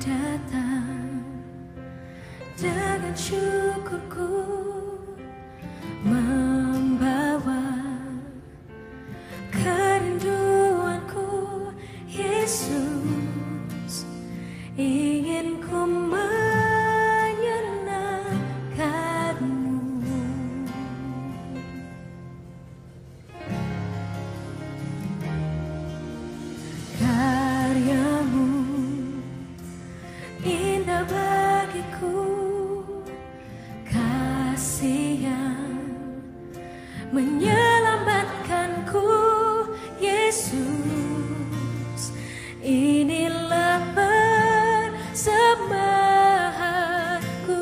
datang dengan syukurku, membawa kerinduanku. Yesus, ingin ku menyenangkanmu. Karyamu indah bagiku, kasih yang menyelamatkanku. Yesus, inilah persembahanku.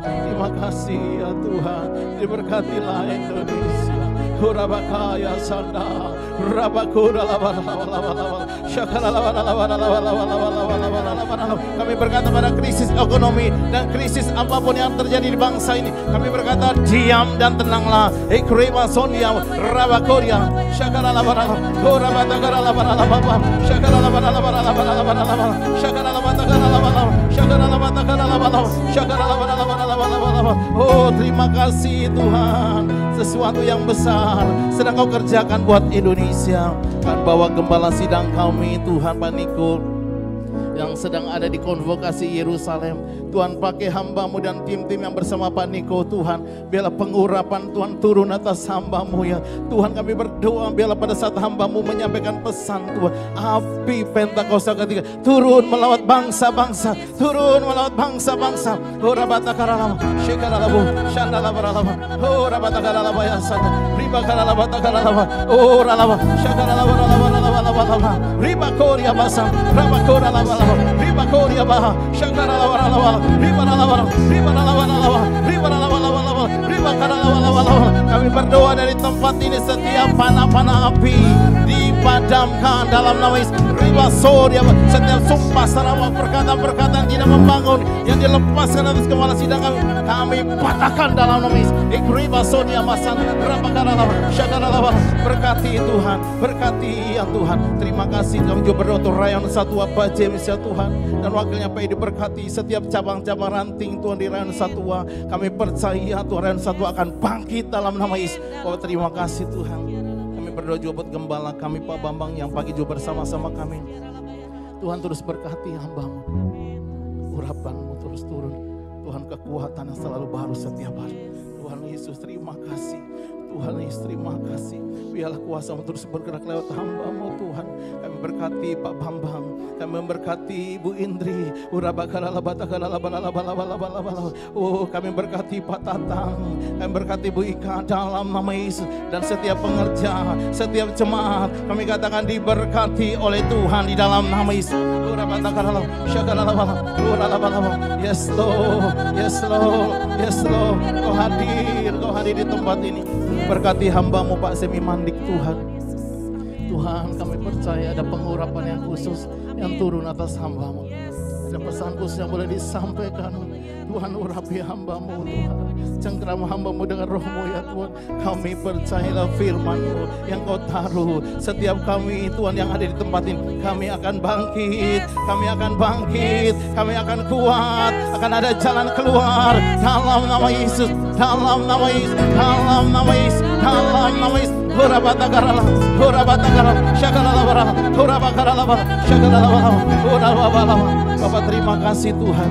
Terima kasih ya Tuhan, diberkatilah Indonesia. Hurabakaya sanda, Rabakura kami berkata pada krisis ekonomi dan krisis apapun yang terjadi di bangsa ini, kami berkata diam dan tenanglah. Ekrema sonia Rabakoria Shakara Labarala Horabatagara Labarala Baba Shakara Labarala Labarala Shakara Labatagara Labarala Shakara Labatagara Labarala Shakara Labarala. Oh, terima kasih Tuhan, sesuatu yang besar sedang Kau kerjakan buat Indonesia. Kan bawa gembala sidang kami Tuhan Pak Niko yang sedang ada di konvokasi Yerusalem. Tuhan, pakai hamba-Mu dan tim-tim yang bersama Pak Niko Tuhan. Biarlah pengurapan Tuhan turun atas hamba-Mu ya Tuhan. Kami berdoa biarlah pada saat hamba-Mu menyampaikan pesan Tuhan, api Pentakosta ketiga turun melawat bangsa-bangsa, turun melawat bangsa-bangsa. Horabatakaralam Shekaralabu Shandalabaralama Horabatakaralam ya sana Ribakaralabatakaralam Oralama Shakaralabaralabaralabaralama Ribakoria basam Rabakoralabaralama Ribakoria baha Shakaralabaralama kami berdoa dari tempat ini, setiap panah-panah api dipadamkan dalam nama Yesus. Setiap sumpah serama perkataan-perkataan tidak membangun yang dilepaskan atas kepala sidang kami patahkan dalam nama Yesus. Berkati Tuhan, berkati ya Tuhan. Terima kasih kami juga berdoa untuk Rayon Satwa Pak James ya Tuhan, dan wakilnya Pak Edi. Berkati setiap cabang-cabang ranting Tuhan di Rayon Satwa. Kami percaya Tuhan Rayon Satwa akan bangkit dalam nama Yesus. Oh, terima kasih Tuhan. Kami berdoa juga buat gembala kami Pak Bambang yang pagi juga bersama-sama kami. Tuhan terus berkati hamba-Mu, urapan-Mu terus turun Tuhan, kekuatan yang selalu baru setiap hari. Tuhan Yesus terima kasih, Tuhan Yesus terima kasih. Biarlah kuasa-Mu terus bergerak lewat hamba-Mu Tuhan. Kami berkati Pak Bambang, kami memberkati Ibu Indri. Oh, kami berkati Pak Tatang, kami berkati Ibu Ika dalam nama Yesus. Dan setiap pengerja, setiap jemaat, kami katakan diberkati oleh Tuhan di dalam nama Yesus. Yes Lord, yes Lord, yes Lord. Kau hadir di tempat ini. Berkati hamba-Mu Pak Semi Mandik Tuhan. Tuhan, kami percaya ada pengurapan yang khusus yang turun atas hamba-Mu. Ada pesan khusus yang boleh disampaikan. Tuhan, urapi hamba-Mu Tuhan. Cengkeram hamba-Mu dengan roh-Mu ya Tuhan. Kami percayalah firman-Mu yang Kau taruh. Setiap kami Tuhan yang ada di tempat ini, kami akan bangkit, kami akan bangkit, kami akan kuat, akan ada jalan keluar dalam nama Yesus, dalam nama Yesus, dalam nama Yesus, dalam nama Yesus. Hurabatakarala, hurabatakarala, syakarala, hurabakarala, syakarala, hurabakarala. Bapak terima kasih Tuhan.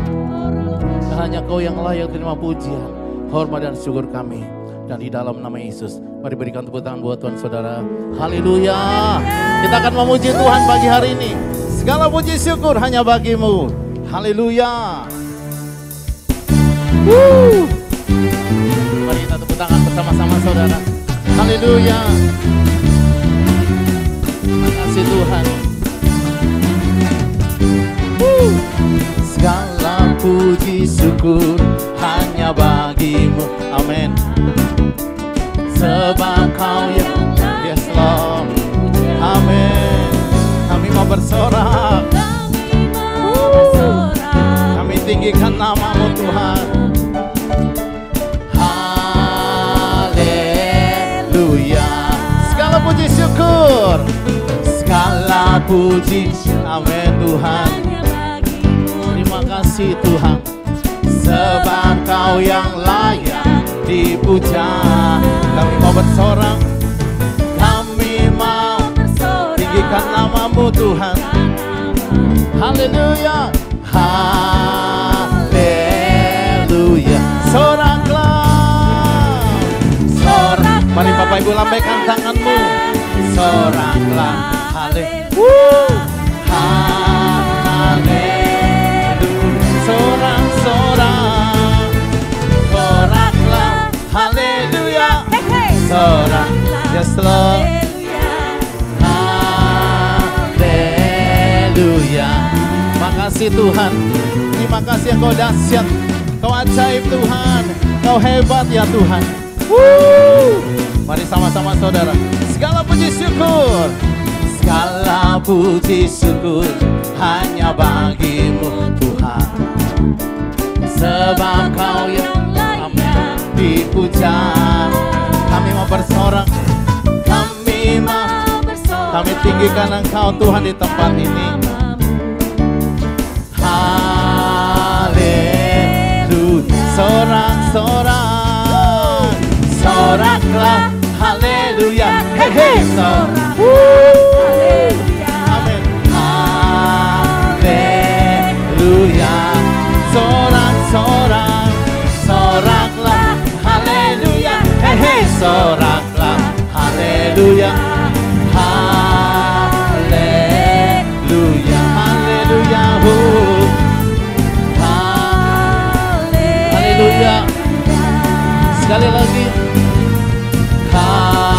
Hanya Kau yang layak terima pujian, hormat dan syukur kami. Dan di dalam nama Yesus, mari berikan tepuk tangan buat Tuhan saudara. Haleluya. Kita akan memuji Tuhan pagi hari ini. Segala puji syukur hanya bagi-Mu. Haleluya. Mari kita tepuk tangan bersama-sama saudara. Haleluya. Terima kasih Tuhan. Segala puji syukur hanya bagi-Mu. Amin. Sebab Kau yang yes Lord. Amin. Kami mau bersorak. Kami tinggikan nama namamu Tuhan. Haleluya. Segala puji syukur, segala puji, amin Tuhan. Terima kasih Tuhan, sebab Kau yang layak dipuja. Kami mau bersorak, kami mau tinggikan namamu Tuhan. Haleluya, haleluya. Soraklah, sorak. Mari Bapak Ibu lambaikan tanganmu. Soraklah, haleluya, haleluya. Sorak, sorak, soraklah, haleluya. Sorak, yes Lord. Haleluya. Makasih Tuhan, terima kasih Engkau dahsyat, Kau ajaib Tuhan, Kau hebat ya Tuhan. Mari sama-sama saudara, segala puji syukur, segala puji syukur hanya bagimu Tuhan, sebab Kau yang layak dipuja. Kami mau bersorak, kami tinggikan Engkau Tuhan di tempat ini. Haleluya. Sorak, sorak, soraklah, haleluya. Hey, hey, sorak. Amin. Haleluya. Sorak, sorak, soraklah, haleluya. Hey, hey, soraklah, haleluya. Haleluya, haleluya, haleluya. Sekali lagi, haleluya.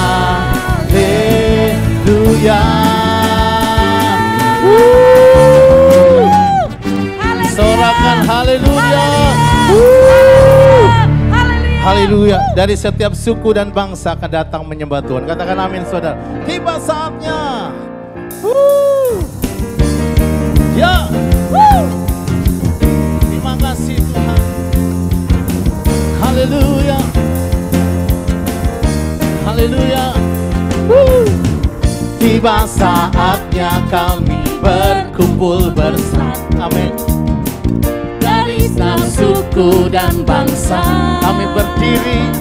Sorakan haleluya. Haleluya. Dari setiap suku dan bangsa akan datang menyembah Tuhan. Katakan amin saudara. Tiba saatnya. Ya. Terima kasih Tuhan. Haleluya. Haleluya. Tiba saatnya kami berkumpul bersama. Amin. Dari setiap suku dan bangsa kami berdiri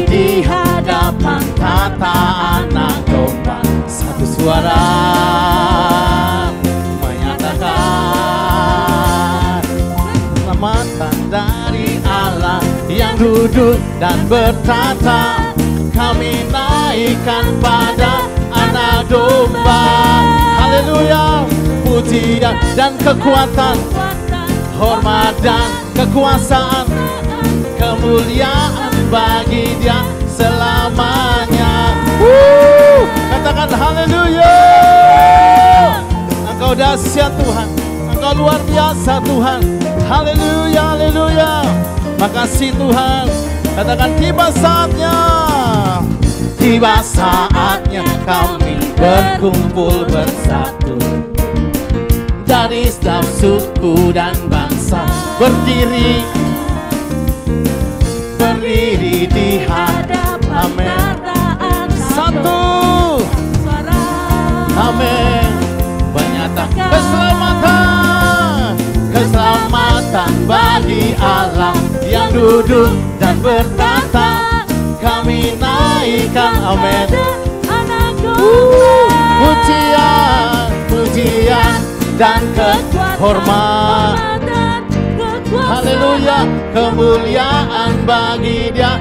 di hadapan tata anak domba. Satu suara menyatakan keselamatan dari Allah yang duduk dan bertata. Kami naikkan pada anak domba. Haleluya. Pujian dan kekuatan, hormat dan kekuasaan, kemuliaan bagi Dia selamanya. Katakan haleluya. Engkau dahsyat Tuhan, Engkau luar biasa Tuhan. Haleluya, haleluya. Makasih Tuhan. Katakan tiba saatnya. Tiba saatnya kami berkumpul bersatu. Dari setiap suku dan bangsa berdiri di hadapan satu. Amin. Menyatakan keselamatan bagi Allah yang duduk dan bertata. Kami naikkan amin. Pujian dan kehormatan, haleluya, kemuliaan bagi Dia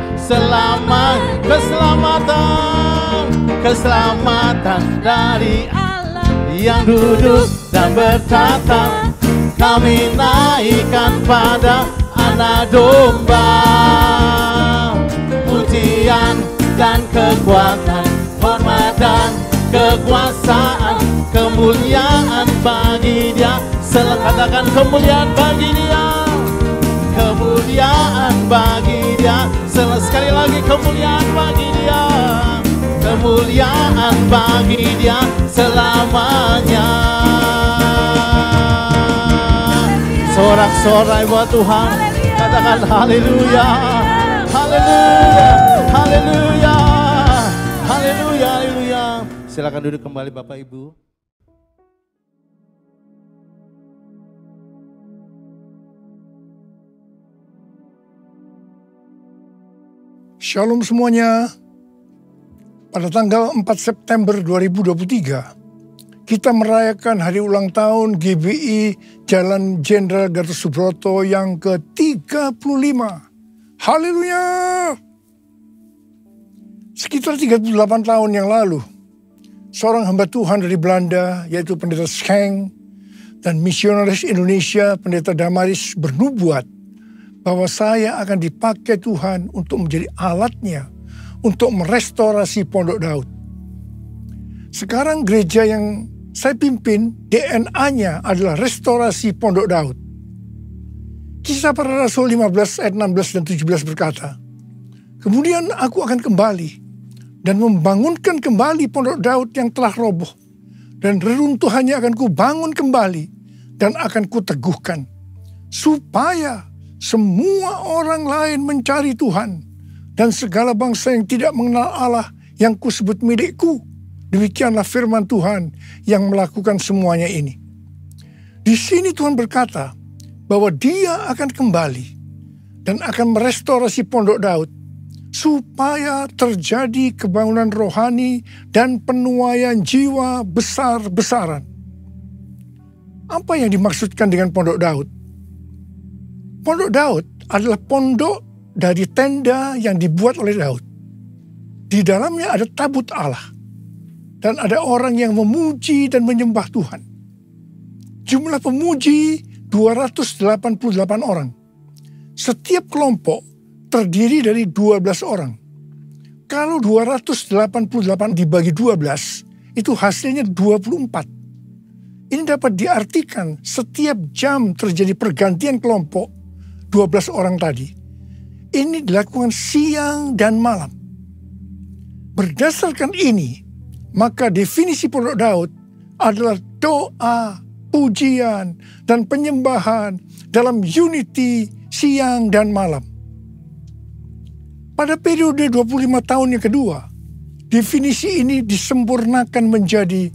keselamatan dari Allah yang duduk dan bertata. Kami naikkan pada anak domba. Pujian dan kekuatan, hormat dan kekuasaan, kemuliaan bagi Dia. Katakan kemuliaan bagi Dia, kemuliaan bagi Dia. Sekali lagi kemuliaan bagi Dia, kemuliaan bagi Dia selamanya. Sorak-sorai buat Tuhan. Katakan haleluya. Haleluya. Haleluya. Haleluya. Haleluya. Silakan duduk kembali Bapak Ibu. Shalom semuanya. Pada tanggal 4 September 2023, kita merayakan hari ulang tahun GBI Jalan Jenderal Gatot Subroto yang ke-35. Haleluya! Sekitar 38 tahun yang lalu, seorang hamba Tuhan dari Belanda, yaitu Pendeta Schenk, dan misionaris Indonesia, Pendeta Damaris, bernubuat bahwa saya akan dipakai Tuhan untuk menjadi alatnya untuk merestorasi Pondok Daud. Sekarang gereja yang saya pimpin, DNA-nya adalah restorasi Pondok Daud. Kisah Para Rasul 15 ayat 16 dan 17 berkata, "Kemudian aku akan kembali dan membangunkan kembali Pondok Daud yang telah roboh, dan reruntuhannya akan kubangun kembali dan akan kuteguhkan, supaya semua orang lain mencari Tuhan, dan segala bangsa yang tidak mengenal Allah yang kusebut milikku. Demikianlah firman Tuhan yang melakukan semuanya ini." Di sini Tuhan berkata bahwa Dia akan kembali dan akan merestorasi Pondok Daud, supaya terjadi kebangunan rohani dan penuaian jiwa besar-besaran. Apa yang dimaksudkan dengan Pondok Daud? Pondok Daud adalah pondok dari tenda yang dibuat oleh Daud. Di dalamnya ada tabut Allah, dan ada orang yang memuji dan menyembah Tuhan. Jumlah pemuji 288 orang. Setiap kelompok terdiri dari 12 orang. Kalau 288 dibagi 12, itu hasilnya 24. Ini dapat diartikan setiap jam terjadi pergantian kelompok 12 orang tadi. Ini dilakukan siang dan malam. Berdasarkan ini, maka definisi Pondok Daud adalah doa, pujian, dan penyembahan dalam unity siang dan malam. Pada periode 25 tahun yang kedua, definisi ini disempurnakan menjadi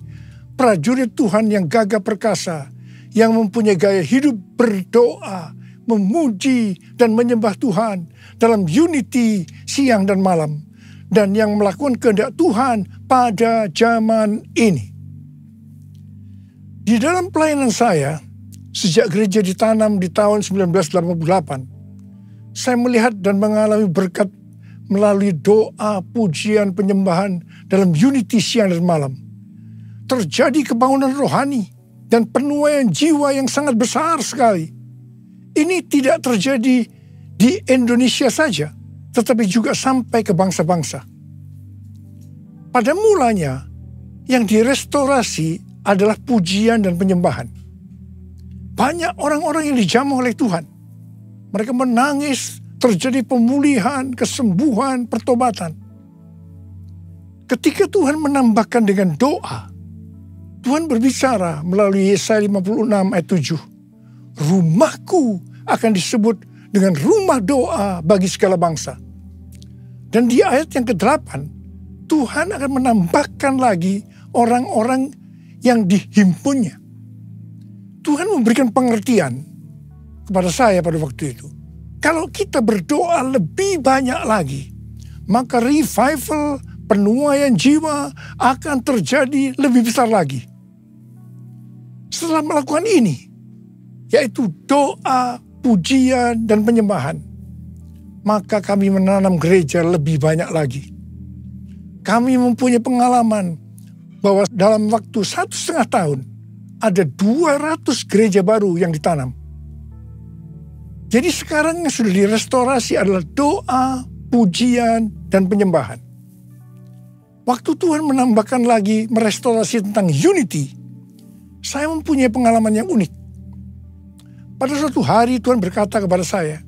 prajurit Tuhan yang gagah perkasa, yang mempunyai gaya hidup berdoa, memuji dan menyembah Tuhan dalam unity siang dan malam, dan yang melakukan kehendak Tuhan pada zaman ini. Di dalam pelayanan saya, sejak gereja ditanam di tahun 1988, saya melihat dan mengalami berkat melalui doa, pujian, penyembahan dalam unity siang dan malam. Terjadi kebangunan rohani dan penuaian jiwa yang sangat besar sekali. Ini tidak terjadi di Indonesia saja, tetapi juga sampai ke bangsa-bangsa. Pada mulanya, yang direstorasi adalah pujian dan penyembahan. Banyak orang-orang yang dijamah oleh Tuhan. Mereka menangis, terjadi pemulihan, kesembuhan, pertobatan. Ketika Tuhan menambahkan dengan doa, Tuhan berbicara melalui Yesaya 56 ayat 7. "Rumahku akan disebut dengan rumah doa bagi segala bangsa." Dan di ayat yang ke-8, Tuhan akan menambahkan lagi orang-orang yang dihimpunnya. Tuhan memberikan pengertian kepada saya pada waktu itu. Kalau kita berdoa lebih banyak lagi, maka revival, penuaian jiwa akan terjadi lebih besar lagi. Setelah melakukan ini, yaitu doa, pujian, dan penyembahan, maka kami menanam gereja lebih banyak lagi. Kami mempunyai pengalaman bahwa dalam waktu 1,5 tahun, ada 200 gereja baru yang ditanam. Jadi sekarang yang sudah direstorasi adalah doa, pujian, dan penyembahan. Waktu Tuhan menambahkan lagi merestorasi tentang unity, saya mempunyai pengalaman yang unik. Pada suatu hari Tuhan berkata kepada saya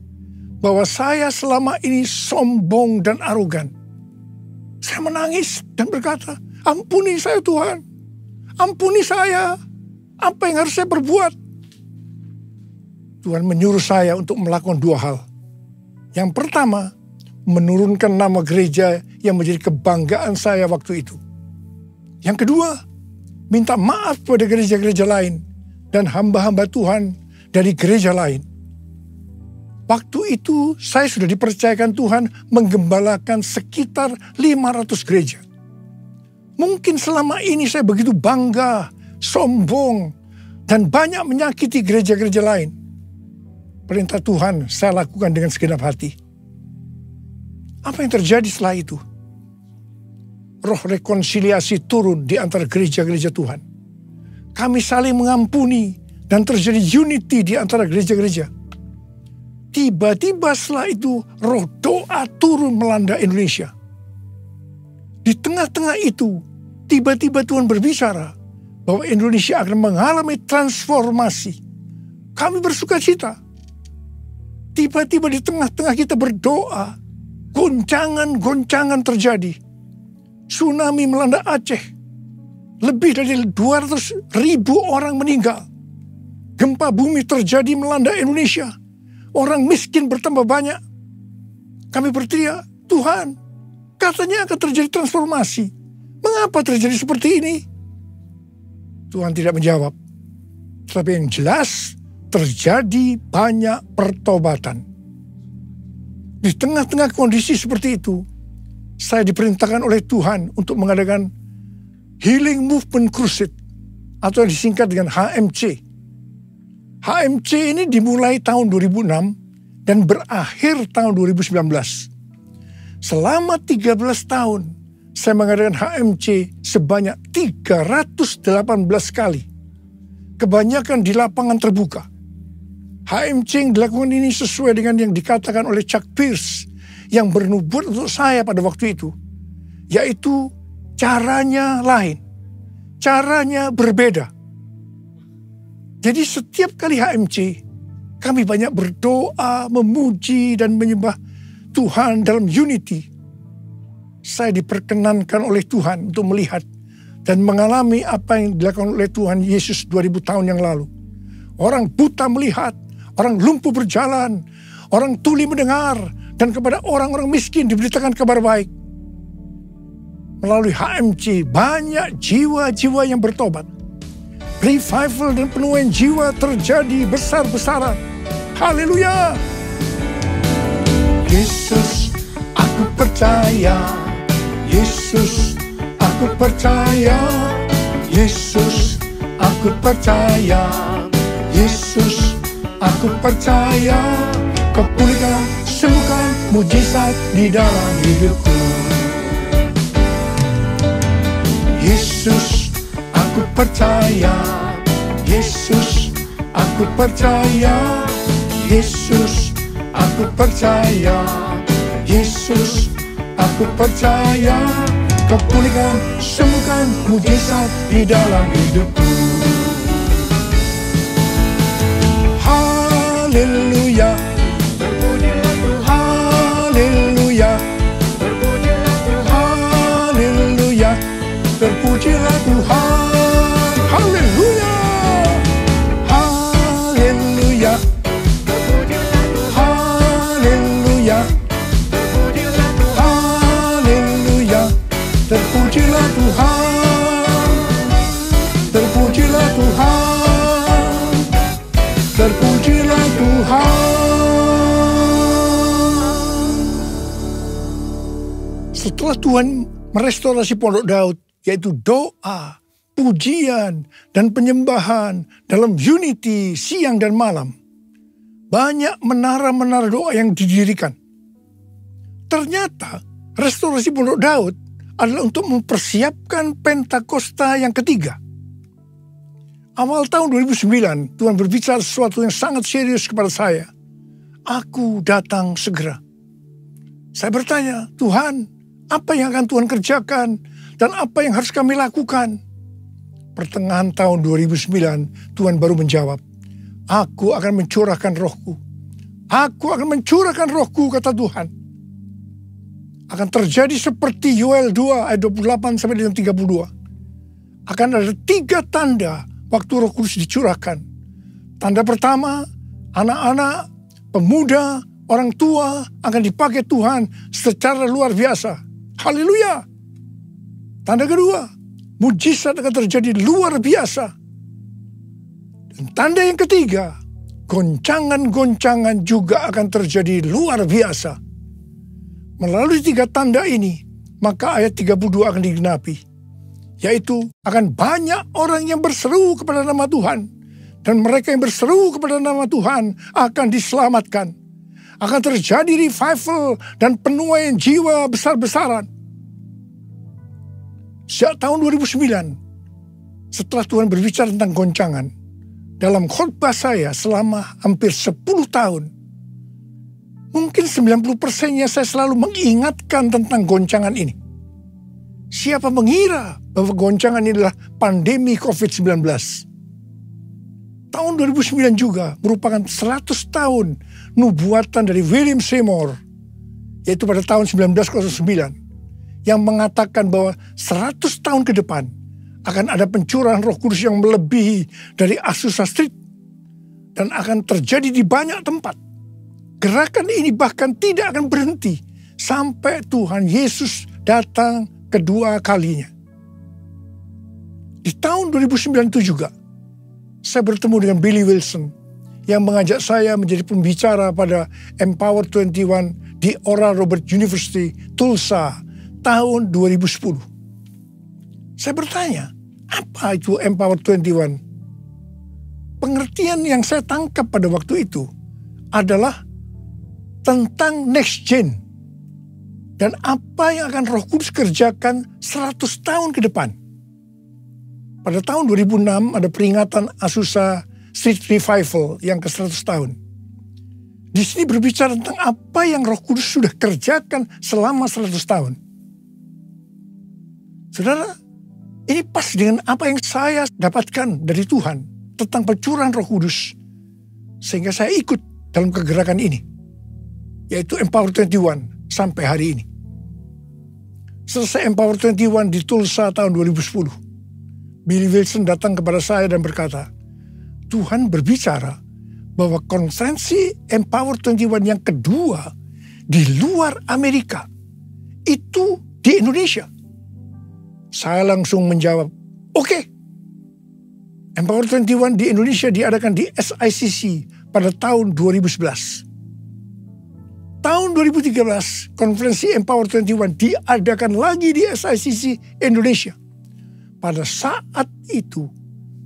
bahwa saya selama ini sombong dan arogan. Saya menangis dan berkata, "Ampuni saya Tuhan, ampuni saya. Apa yang harus saya perbuat?" Tuhan menyuruh saya untuk melakukan dua hal. Yang pertama, menurunkan nama gereja yang menjadi kebanggaan saya waktu itu. Yang kedua, minta maaf pada gereja-gereja lain dan hamba-hamba Tuhan dari gereja lain. Waktu itu saya sudah dipercayakan Tuhan menggembalakan sekitar 500 gereja. Mungkin selama ini saya begitu bangga, sombong, dan banyak menyakiti gereja-gereja lain. Perintah Tuhan saya lakukan dengan segenap hati. Apa yang terjadi setelah itu? Roh rekonsiliasi turun di antara gereja-gereja Tuhan. Kami saling mengampuni dan terjadi unity di antara gereja-gereja. Tiba-tiba setelah itu roh doa turun melanda Indonesia. Di tengah-tengah itu, tiba-tiba Tuhan berbicara bahwa Indonesia akan mengalami transformasi. Kami bersuka cita. Tiba-tiba di tengah-tengah kita berdoa, goncangan-goncangan terjadi. Tsunami melanda Aceh. Lebih dari 200.000 orang meninggal. Gempa bumi terjadi melanda Indonesia. Orang miskin bertambah banyak. Kami berteriak, Tuhan, katanya akan terjadi transformasi. Mengapa terjadi seperti ini? Tuhan tidak menjawab. Tetapi yang jelas, terjadi banyak pertobatan. Di tengah-tengah kondisi seperti itu, saya diperintahkan oleh Tuhan untuk mengadakan Healing Movement Crusade, atau disingkat dengan HMC. HMC ini dimulai tahun 2006 dan berakhir tahun 2019. Selama 13 tahun, saya mengadakan HMC sebanyak 318 kali. Kebanyakan di lapangan terbuka. HMC yang dilakukan ini sesuai dengan yang dikatakan oleh Chuck Pierce yang bernubuat untuk saya pada waktu itu. Yaitu caranya lain. Caranya berbeda. Jadi setiap kali HMC, kami banyak berdoa, memuji, dan menyembah Tuhan dalam unity. Saya diperkenankan oleh Tuhan untuk melihat dan mengalami apa yang dilakukan oleh Tuhan Yesus 2000 tahun yang lalu. Orang buta melihat, orang lumpuh berjalan, orang tuli mendengar, dan kepada orang-orang miskin diberitakan kabar baik. Melalui HMC, banyak jiwa-jiwa yang bertobat. Revival dan penuaian jiwa terjadi besar-besaran. Haleluya! Yesus, aku percaya. Yesus, aku percaya. Yesus, aku percaya. Yesus, aku percaya. Kau pulihkan, sembuhkan, mujizat di dalam hidupku. Yesus, aku percaya. Yesus, aku percaya. Yesus, aku percaya. Yesus, aku percaya. Kau pulihkan, sembuhkan, mujizat di dalam hidupku. Haleluya. Terpujilah Tuhan. Haleluya. Terpujilah Tuhan. Haleluya. Terpujilah Tuhan. Haleluya. Haleluya. Haleluya. Haleluya. Terpujilah Tuhan. Terpujilah Tuhan. Terpujilah Tuhan. Setelah Tuhan merestorasi Pondok Daud, yaitu doa, pujian, dan penyembahan dalam unity siang dan malam. Banyak menara-menara doa yang didirikan. Ternyata restorasi Pondok Daud adalah untuk mempersiapkan Pentakosta yang ketiga. Awal tahun 2009, Tuhan berbicara sesuatu yang sangat serius kepada saya. Aku datang segera. Saya bertanya, Tuhan, apa yang akan Tuhan kerjakan dan apa yang harus kami lakukan? Pertengahan tahun 2009, Tuhan baru menjawab, aku akan mencurahkan rohku. Aku akan mencurahkan rohku, kata Tuhan. Akan terjadi seperti Yoel 2 ayat 28 sampai dengan 32. Akan ada 3 tanda waktu Roh Kudus dicurahkan. Tanda pertama, Anak-anak, pemuda, orang tua akan dipakai Tuhan secara luar biasa. Haleluya. Tanda kedua, mujizat akan terjadi luar biasa. Dan tanda yang ketiga, goncangan-goncangan juga akan terjadi luar biasa. Melalui 3 tanda ini, maka ayat 32 akan digenapi. Yaitu akan banyak orang yang berseru kepada nama Tuhan. Dan mereka yang berseru kepada nama Tuhan akan diselamatkan. Akan terjadi revival dan penuaian jiwa besar-besaran. Sejak tahun 2009, setelah Tuhan berbicara tentang goncangan, dalam khotbah saya selama hampir 10 tahun, mungkin 90%-nya saya selalu mengingatkan tentang goncangan ini. Siapa mengira bahwa goncangan ini adalah pandemi COVID-19? Tahun 2009 juga merupakan 100 tahun nubuatan dari William Seymour, yaitu pada tahun 1909, yang mengatakan bahwa 100 tahun ke depan akan ada pencurahan Roh Kudus yang melebihi dari Azusa Street dan akan terjadi di banyak tempat. Gerakan ini bahkan tidak akan berhenti sampai Tuhan Yesus datang kedua kalinya. Di tahun 2009 itu juga, saya bertemu dengan Billy Wilson yang mengajak saya menjadi pembicara pada Empower 21 di Oral Roberts University, Tulsa, tahun 2010. Saya bertanya, apa itu Empower 21? Pengertian yang saya tangkap pada waktu itu adalah tentang next gen dan apa yang akan Roh Kudus kerjakan 100 tahun ke depan. Pada tahun 2006 ada peringatan Azusa Street Revival yang ke 100 tahun. Di sini berbicara tentang apa yang Roh Kudus sudah kerjakan selama 100 tahun. Saudara, ini pas dengan apa yang saya dapatkan dari Tuhan tentang pencurahan Roh Kudus. Sehingga saya ikut dalam kegerakan ini, yaitu Empower 21 sampai hari ini. Selesai Empower 21 di Tulsa tahun 2010, Billy Wilson datang kepada saya dan berkata, Tuhan berbicara bahwa konferensi Empower 21 yang kedua di luar Amerika itu di Indonesia. Saya langsung menjawab, oke. Empower 21 di Indonesia diadakan di SICC pada tahun 2011. Tahun 2013, konferensi Empower 21 diadakan lagi di SICC Indonesia. Pada saat itu,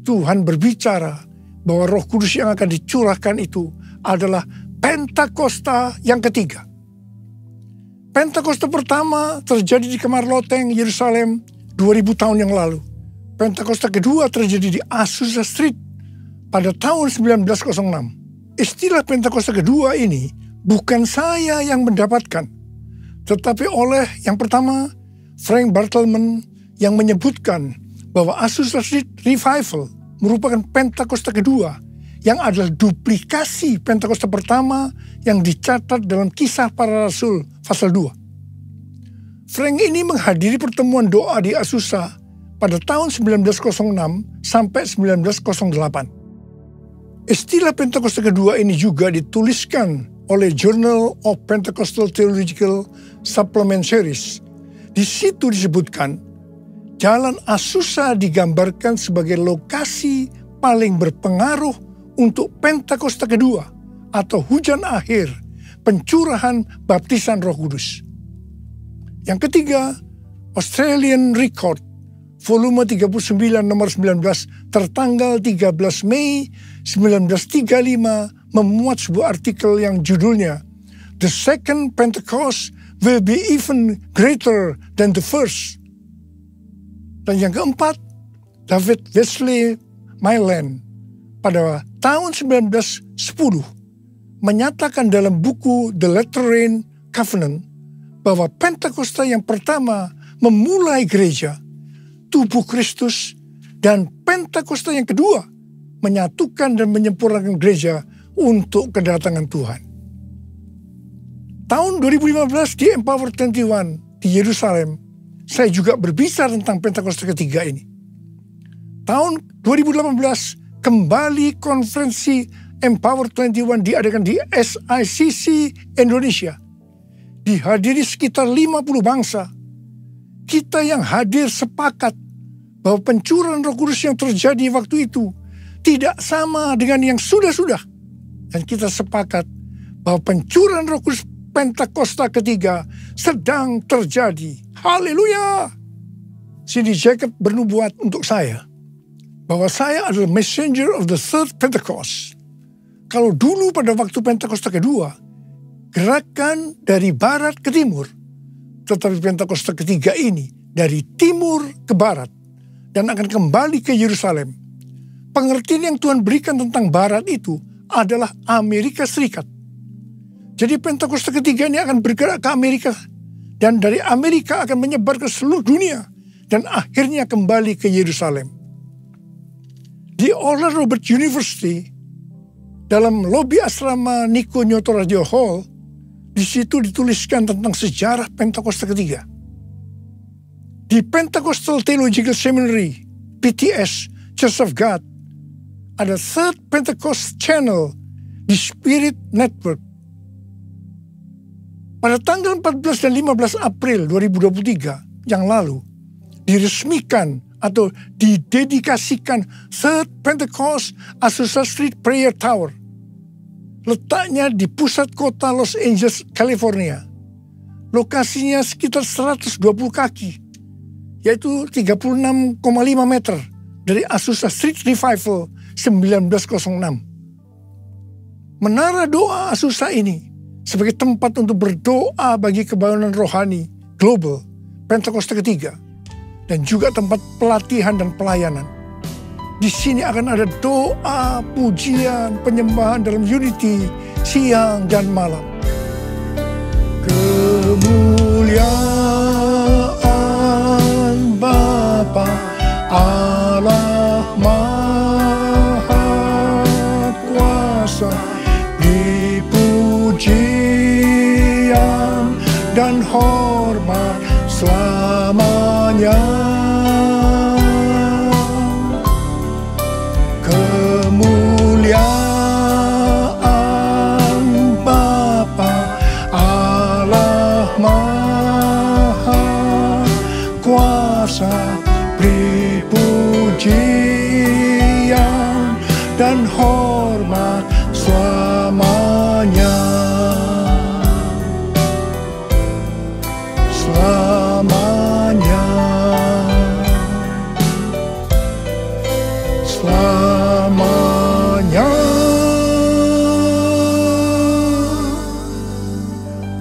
Tuhan berbicara bahwa Roh Kudus yang akan dicurahkan itu adalah Pentakosta yang ketiga. Pentakosta pertama terjadi di Kamar Loteng, Yerusalem, 2000 tahun yang lalu. Pentakosta kedua terjadi di Azusa Street pada tahun 1906. Istilah Pentakosta kedua ini bukan saya yang mendapatkan, tetapi oleh yang pertama, Frank Bartleman, yang menyebutkan bahwa Azusa Street Revival merupakan Pentakosta kedua yang adalah duplikasi Pentakosta pertama yang dicatat dalam Kisah Para Rasul pasal 2. Frank ini menghadiri pertemuan doa di Azusa pada tahun 1906 sampai 1908. Istilah Pentakosta kedua ini juga dituliskan oleh Journal of Pentecostal Theological Supplement Series. Di situ disebutkan, Jalan Azusa digambarkan sebagai lokasi paling berpengaruh untuk Pentakosta kedua atau hujan akhir, pencurahan baptisan Roh Kudus. Yang ketiga, Australian Record, volume 39 nomor 19 tertanggal 13 Mei 1935 memuat sebuah artikel yang judulnya The Second Pentecost will be even greater than the first. Dan yang keempat, David Wesley Mylan pada tahun 1910 menyatakan dalam buku The Lateran Covenant bahwa Pentakosta yang pertama memulai gereja, tubuh Kristus, dan Pentakosta yang kedua menyatukan dan menyempurnakan gereja untuk kedatangan Tuhan. Tahun 2015 di Empower 21 di Yerusalem, saya juga berbicara tentang Pentakosta ketiga ini. Tahun 2018 kembali konferensi Empower 21 diadakan di SICC Indonesia. Dihadiri sekitar 50 bangsa. Kita yang hadir sepakat bahwa pencurahan Roh Kudus yang terjadi waktu itu tidak sama dengan yang sudah-sudah. Dan kita sepakat bahwa pencurahan Roh Kudus Pentakosta ketiga sedang terjadi. Haleluya! Cindy Jacob bernubuat untuk saya bahwa saya adalah messenger of the third Pentecost. Kalau dulu pada waktu Pentakosta kedua, gerakan dari barat ke timur, tetapi Pentakosta ketiga ini dari timur ke barat dan akan kembali ke Yerusalem. Pengertian yang Tuhan berikan tentang barat itu adalah Amerika Serikat. Jadi Pentakosta ketiga ini akan bergerak ke Amerika dan dari Amerika akan menyebar ke seluruh dunia dan akhirnya kembali ke Yerusalem. Di Oral Roberts University, dalam lobi asrama Nico Nyoto Radio Hall, di situ dituliskan tentang sejarah Pentakosta ketiga. Di Pentecostal Theological Seminary, PTS, Church of God, ada Third Pentecost Channel di Spirit Network. Pada tanggal 14 dan 15 April 2023 yang lalu, diresmikan atau didedikasikan Third Pentecost Azusa Street Prayer Tower. Letaknya di pusat kota Los Angeles, California. Lokasinya sekitar 120 kaki, yaitu 36,5 meter dari Azusa Street Revival 1906. Menara doa Azusa ini sebagai tempat untuk berdoa bagi kebangunan rohani global Pentakosta ketiga dan juga tempat pelatihan dan pelayanan. Di sini akan ada doa, pujian, penyembahan dalam unity siang dan malam. Kemuliaan Bapa Allah Maha Kuasa, dipujian dan hormat selamanya. Beri pujian dan hormat selamanya. Selamanya. Selamanya.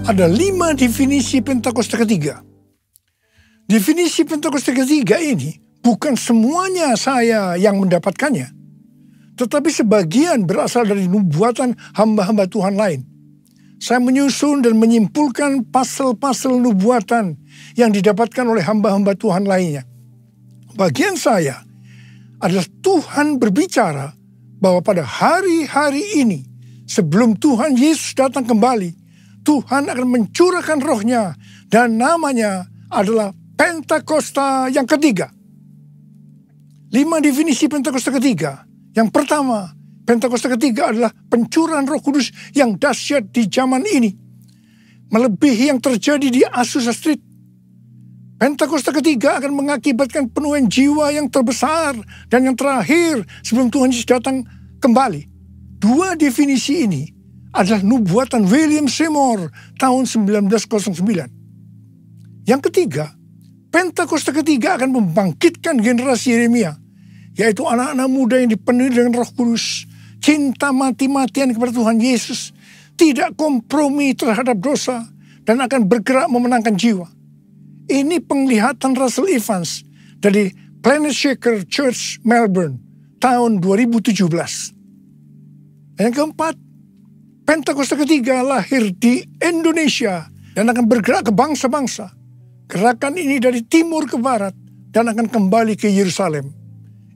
Ada 5 definisi Pentakosta ketiga. Definisi Pentakosta ketiga ini bukan semuanya saya yang mendapatkannya, tetapi sebagian berasal dari nubuatan hamba-hamba Tuhan lain. Saya menyusun dan menyimpulkan pasal-pasal nubuatan yang didapatkan oleh hamba-hamba Tuhan lainnya. Bagian saya adalah Tuhan berbicara bahwa pada hari-hari ini, sebelum Tuhan Yesus datang kembali, Tuhan akan mencurahkan rohnya dan namanya adalah Pentakosta yang ketiga. 5 definisi Pentakosta ketiga. Yang pertama, Pentakosta ketiga adalah pencurahan Roh Kudus yang dahsyat di zaman ini, melebihi yang terjadi di Azusa Street. Pentakosta ketiga akan mengakibatkan penuhan jiwa yang terbesar dan yang terakhir sebelum Tuhan Yesus datang kembali. 2 definisi ini adalah nubuatan William Seymour tahun 1909. Yang ketiga, Pentakosta ketiga akan membangkitkan generasi Yeremia, yaitu anak-anak muda yang dipenuhi dengan Roh Kudus, cinta mati-matian kepada Tuhan Yesus, tidak kompromi terhadap dosa, dan akan bergerak memenangkan jiwa. Ini penglihatan Russell Evans dari Planet Shaker Church Melbourne tahun 2017. Dan yang keempat, Pentakosta ketiga lahir di Indonesia dan akan bergerak ke bangsa-bangsa. Gerakan ini dari timur ke barat dan akan kembali ke Yerusalem.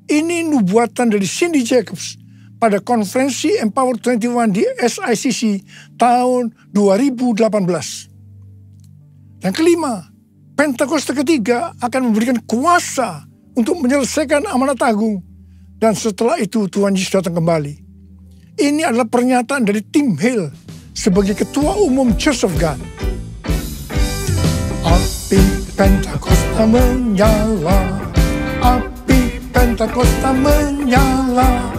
Ini nubuatan dari Cindy Jacobs pada konferensi Empower 21 di SICC tahun 2018. Yang kelima, Pentakosta ketiga akan memberikan kuasa untuk menyelesaikan amanat agung. Dan setelah itu Tuhan Yesus datang kembali. Ini adalah pernyataan dari Tim Hale sebagai Ketua Umum Church of God. Api Pentakosta menyala, api Pentakosta menyala,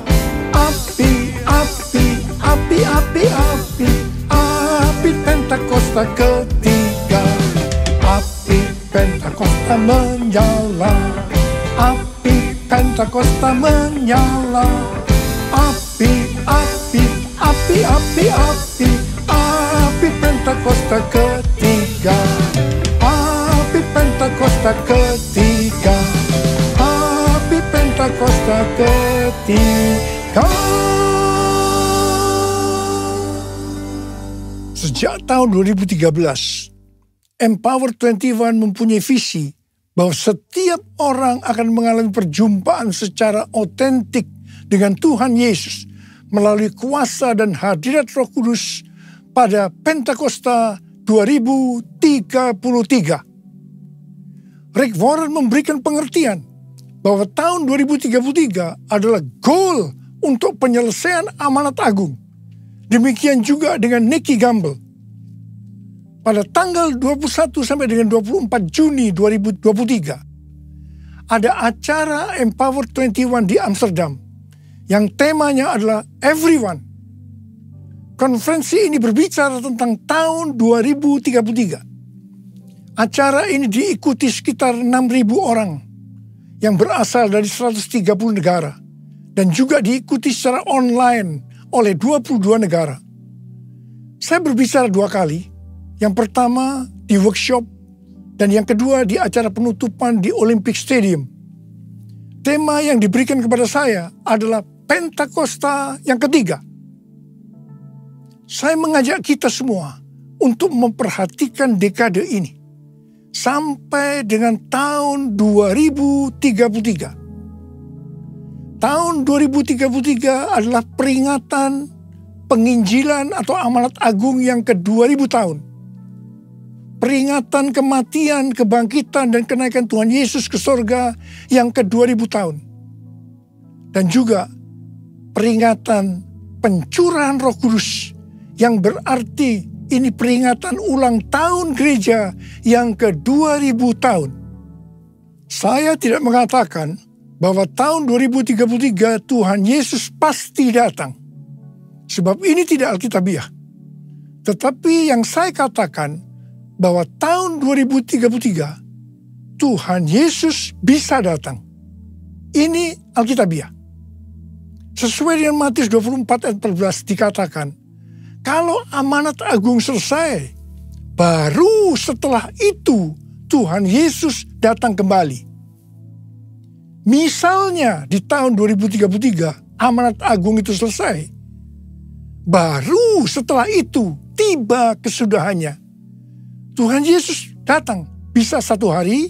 api, api, api, api, api, api Pentakosta ketiga. Api Pentakosta menyala, api Pentakosta menyala, api, api, api, api, api, api Pentakosta ketiga. Api Pentakosta ketiga, api Pentakosta ketiga. Sejak tahun 2013, Empower 21 mempunyai visi bahwa setiap orang akan mengalami perjumpaan secara otentik dengan Tuhan Yesus melalui kuasa dan hadirat Roh Kudus pada Pentakosta 2033. Rick Warren memberikan pengertian bahwa tahun 2033 adalah goal untuk penyelesaian amanat agung. Demikian juga dengan Nicky Gamble. Pada tanggal 21 sampai dengan 24 Juni 2023, ada acara Empower 21 di Amsterdam yang temanya adalah Everyone. Konferensi ini berbicara tentang tahun 2033. Acara ini diikuti sekitar 6.000 orang yang berasal dari 130 negara dan juga diikuti secara online oleh 22 negara. Saya berbicara 2 kali. Yang pertama di workshop dan yang kedua di acara penutupan di Olympic Stadium. Tema yang diberikan kepada saya adalah Pentakosta yang ketiga. Saya mengajak kita semua untuk memperhatikan dekade ini sampai dengan tahun 2033. Tahun 2033 adalah peringatan penginjilan atau amanat agung yang ke-2000 tahun. Peringatan kematian, kebangkitan, dan kenaikan Tuhan Yesus ke sorga yang ke-2000 tahun. Dan juga peringatan pencurahan Roh Kudus yang berarti ini peringatan ulang tahun gereja yang ke-2000 tahun. Saya tidak mengatakan bahwa tahun 2033 Tuhan Yesus pasti datang. Sebab ini tidak alkitabiah. Tetapi yang saya katakan bahwa tahun 2033 Tuhan Yesus bisa datang. Ini alkitabiah. Sesuai dengan Matius 24 ayat 14 dikatakan, kalau amanat agung selesai, baru setelah itu Tuhan Yesus datang kembali. Misalnya di tahun 2033 amanat agung itu selesai, baru setelah itu tiba kesudahannya. Tuhan Yesus datang, bisa 1 hari,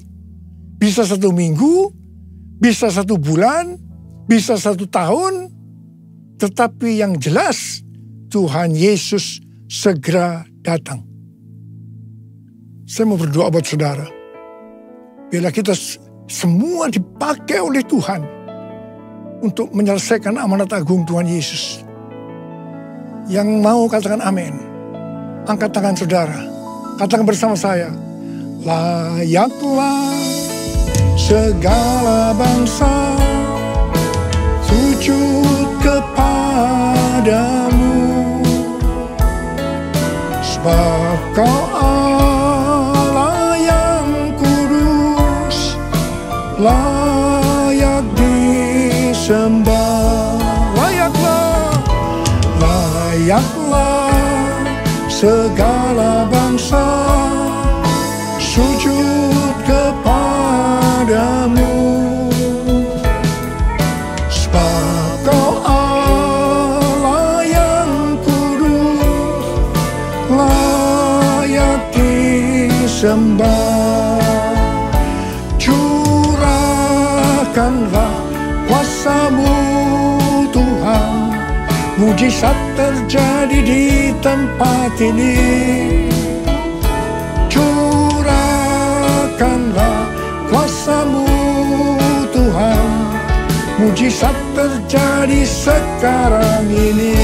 bisa 1 minggu, bisa 1 bulan, bisa 1 tahun, tetapi yang jelas Tuhan Yesus segera datang. Saya mau berdoa buat saudara. Bila kita semua dipakai oleh Tuhan untuk menyelesaikan amanat agung Tuhan Yesus. Yang mau katakan amin. Angkat tangan saudara. Katakan bersama saya. Layaklah segala bangsa sujud kepadamu, sebab kau Allah yang kudus, layak disembah. Layaklah segala bangsa sujud kepadamu, sebab kau Allah yang kudus, layak disembah. Curahkanlah kuasa-Mu Tuhan, mujizat terjadi di tempat ini. Curahkanlah kuasa-Mu Tuhan, mujizat Mujizat terjadi sekarang ini.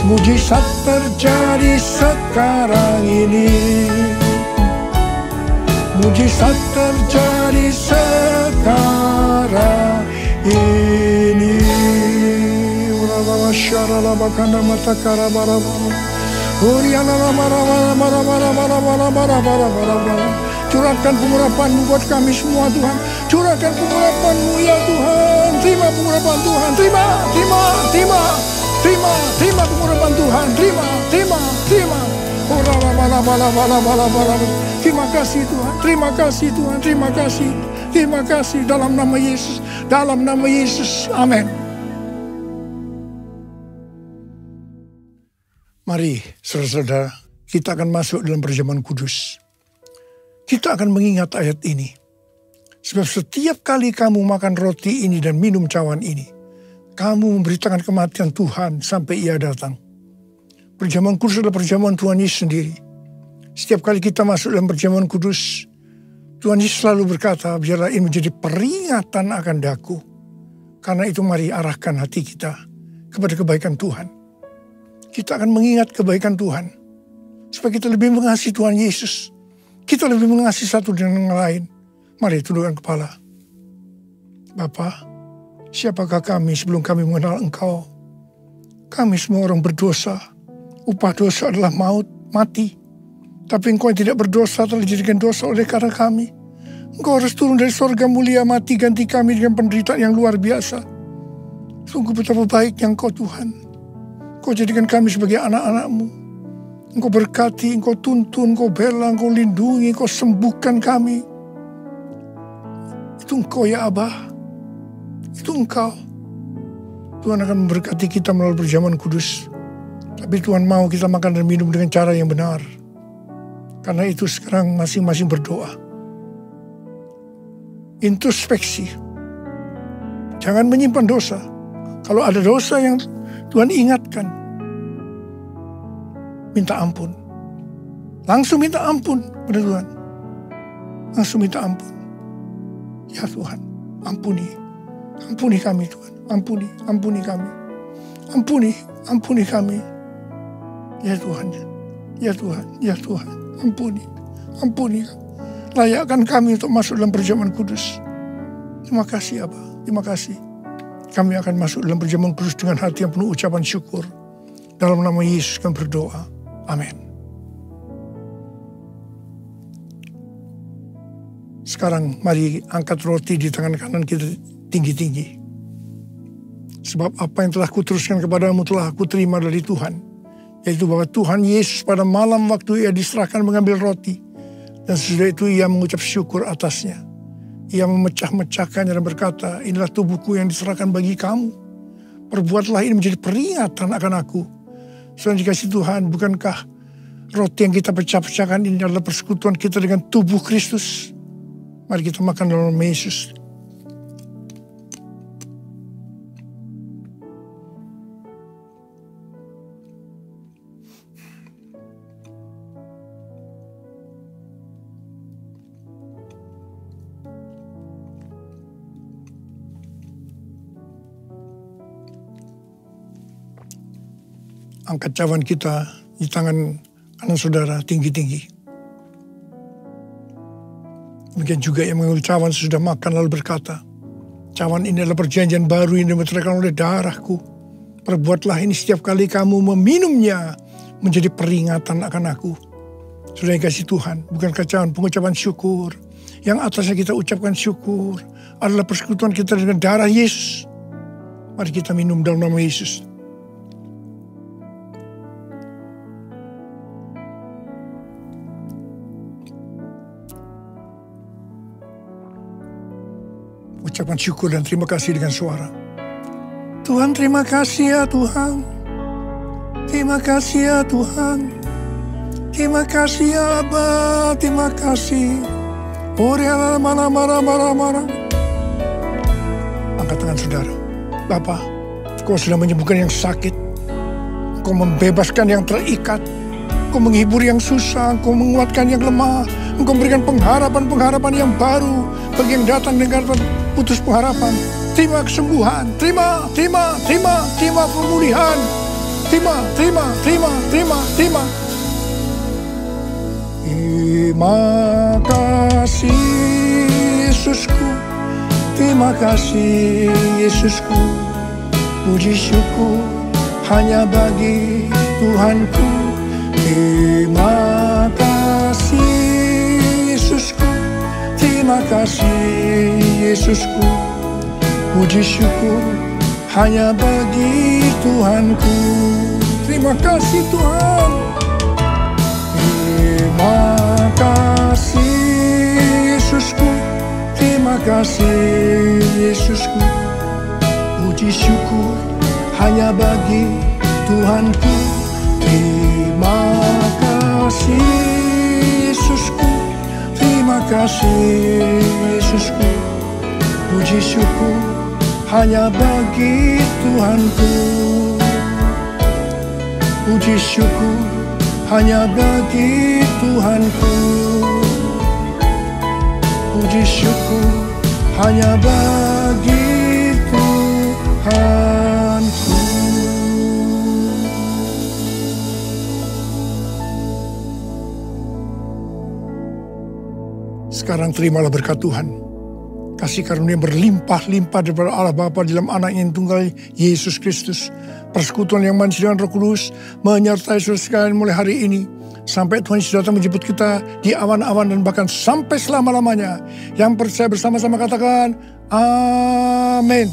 Mujizat terjadi sekarang ini. Mujizat terjadi sekarang ini. Curahkan pengurapan-Mu buat kami semua Tuhan. Curahkan pengurapan-Mu ya Tuhan. Terima pengurapan Tuhan. Terima pengurapan Tuhan. Terima. Terima kasih Tuhan. Terima kasih dalam nama Yesus. Amin. Mari saudara-saudara, kita akan masuk dalam perjamuan kudus. Kita akan mengingat ayat ini. Sebab setiap kali kamu makan roti ini dan minum cawan ini, kamu memberitakan kematian Tuhan sampai Ia datang. Perjamuan kudus adalah perjamuan Tuhan Yesus sendiri. Setiap kali kita masuk dalam perjamuan kudus, Tuhan Yesus selalu berkata, biarlah ini menjadi peringatan akan daku. Karena itu mari arahkan hati kita kepada kebaikan Tuhan. Kita akan mengingat kebaikan Tuhan. Supaya kita lebih mengasihi Tuhan Yesus. Kita lebih mengasihi satu dengan yang lain. Mari tundukkan kepala. Bapa, siapakah kami sebelum kami mengenal Engkau? Kami semua orang berdosa. Upah dosa adalah maut, mati. Tapi Engkau yang tidak berdosa telah dijadikan dosa oleh karena kami. Engkau harus turun dari surga mulia, mati ganti kami dengan penderitaan yang luar biasa. Sungguh betapa baiknya Engkau Tuhan. Engkau jadikan kami sebagai anak-anak-Mu. Engkau berkati, Engkau tuntun, Engkau bela, Engkau lindungi, Engkau sembuhkan kami. Itu Engkau ya Abah. Itu Engkau. Tuhan akan memberkati kita melalui perjamuan kudus. Tapi Tuhan mau kita makan dan minum dengan cara yang benar. Karena itu sekarang masing-masing berdoa. Introspeksi. Jangan menyimpan dosa. Kalau ada dosa yang Tuhan ingatkan, minta ampun. Langsung minta ampun pada Tuhan. Langsung minta ampun. Ya Tuhan, ampuni. Ampuni kami Tuhan. Ampuni kami. Ampuni kami. Ya Tuhan, ampuni. Layakkan kami untuk masuk dalam perjamuan kudus. Terima kasih Abah, terima kasih. Kami akan masuk dalam perjamuan kudus dengan hati yang penuh ucapan syukur. Dalam nama Yesus kami berdoa. Amin. Sekarang mari angkat roti di tangan kanan kita tinggi-tinggi. Sebab apa yang telah kuteruskan kepadamu telah aku terima dari Tuhan. Yaitu bahwa Tuhan Yesus pada malam waktu Ia diserahkan mengambil roti. Dan sesudah itu Ia mengucap syukur atasnya. Ia memecah-mecahkannya dan berkata, inilah tubuhku yang diserahkan bagi kamu. Perbuatlah ini menjadi peringatan akan aku. Saudara dikasihi Tuhan, bukankah roti yang kita pecah-pecahkan ini adalah persekutuan kita dengan tubuh Kristus? Mari kita makan dalam nama Yesus. Angkat cawan kita di tangan kanan saudara tinggi-tinggi. Demikian juga yang mengambil cawan sesudah makan lalu berkata, cawan ini adalah perjanjian baru yang dimeteraikan oleh darahku. Perbuatlah ini setiap kali kamu meminumnya menjadi peringatan akan aku. Sudah dikasih Tuhan, bukankah cawan pengucapan syukur. Yang atasnya kita ucapkan syukur adalah persekutuan kita dengan darah Yesus. Mari kita minum dalam nama Yesus. Ucapan syukur dan terima kasih dengan suara. Tuhan, terima kasih ya Tuhan. Terima kasih ya Tuhan. Terima kasih ya Abah. Terima kasih. Angkat tangan saudara. Bapa, Kau sudah menyembuhkan yang sakit. Kau membebaskan yang terikat. Kau menghibur yang susah. Kau menguatkan yang lemah. Engkau memberikan pengharapan-pengharapan yang baru bagi yang datang dengan putus pengharapan. Terima kesembuhan, terima pemulihan. Terima. Terima kasih Yesusku, terima kasih Yesusku. Puji syukur hanya bagi Tuhanku. Terima kasih Yesusku, terima kasih Yesusku. Puji syukur hanya bagi Tuhanku. Terima kasih Tuhan. Terima kasih Yesusku, terima kasih Yesusku. Puji syukur hanya bagi Tuhanku. Terima kasih Yesusku, terima kasih Yesusku. Puji syukur hanya bagi Tuhanku. Puji syukur hanya bagi Tuhanku. Puji syukur hanya bagi Tuhanku. Sekarang terimalah berkat Tuhan. Kasih karunia berlimpah-limpah daripada Allah Bapa dalam anak yang tunggal Yesus Kristus. Persekutuan yang manis dengan Roh Kudus menyertai saudara sekalian mulai hari ini. Sampai Tuhan Yesus datang menjemput kita di awan-awan dan bahkan sampai selama-lamanya. Yang percaya bersama-sama katakan, amin.